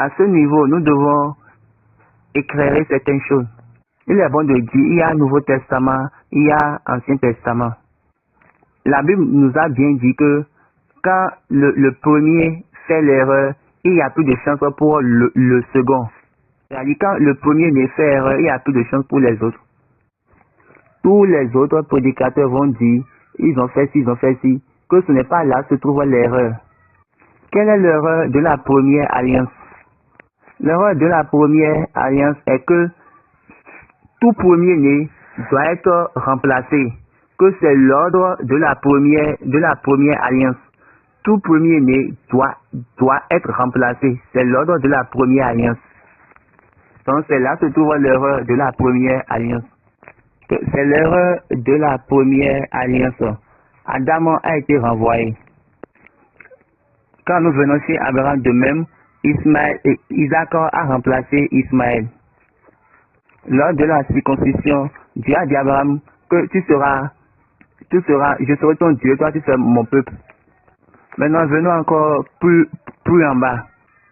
À ce niveau, nous devons éclairer certaines choses. Il est bon de dire, il y a Nouveau Testament, il y a Ancien Testament. La Bible nous a bien dit que quand le premier fait l'erreur, il y a plus de chance pour le second. C'est-à-dire quand le premier né fait erreur, il y a plus de chance pour les autres. Tous les autres prédicateurs vont dire, ils ont fait ci, que ce n'est pas là que se trouve l'erreur. Quelle est l'erreur de la première alliance? L'erreur de la première alliance est que tout premier-né doit être remplacé, que c'est l'ordre de la première alliance. Tout premier-né doit être remplacé, c'est l'ordre de la première alliance. Donc c'est là que se trouve l'erreur de la première alliance. C'est l'erreur de la première alliance. Adam a été renvoyé. Quand nous venons chez Abraham de même, Isaac a remplacé Ismaël. Lors de la circoncision, Dieu a dit à Abraham que je serai ton Dieu, toi tu seras mon peuple. Maintenant, venons encore plus en bas,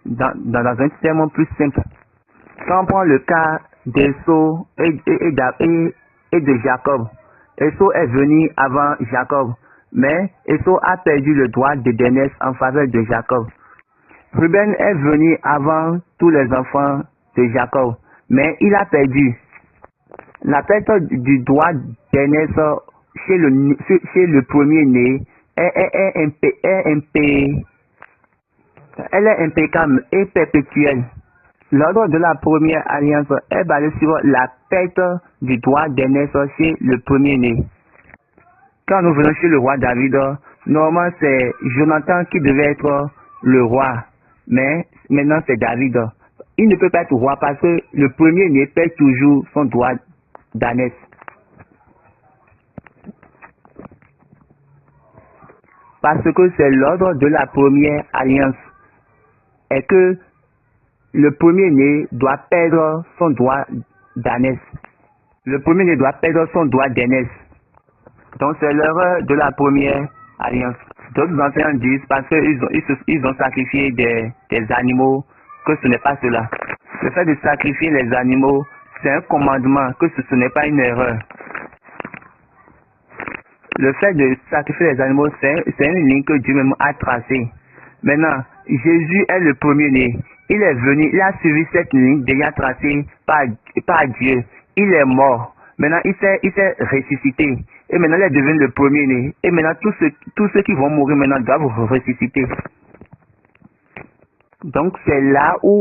dans un terme plus simple. Quand on prend le cas d'Esau et de Jacob, Esau est venu avant Jacob, mais Esau a perdu le droit de d'aînesse en faveur de Jacob. Ruben est venu avant tous les enfants de Jacob, mais il a perdu. La perte du droit d'aînesse chez le premier-né elle est impeccable et perpétuelle. L'ordre de la première alliance est basé sur la perte du droit d'aînesse chez le premier-né. Quand nous venons chez le roi David, normalement c'est Jonathan qui devait être le roi, mais maintenant c'est David. Il ne peut pas être roi parce que le premier-né perd toujours son droit d'aînesse. Parce que c'est l'ordre de la première alliance et que le premier-né doit perdre son droit d'aînesse. Le premier-né doit perdre son droit d'aînesse. Donc c'est l'erreur de la première alliance. D'autres enseignants disent parce qu'ils ont sacrifié des animaux que ce n'est pas cela. Le fait de sacrifier les animaux, c'est un commandement, que ce n'est pas une erreur. Le fait de sacrifier les animaux, c'est une ligne que Dieu même a tracée. Maintenant, Jésus est le premier-né. Il est venu, il a suivi cette ligne déjà tracée par Dieu. Il est mort. Maintenant, il s'est ressuscité. Et maintenant, il est devenu le premier-né. Et maintenant, tous ceux qui vont mourir maintenant doivent ressusciter. Donc, c'est là où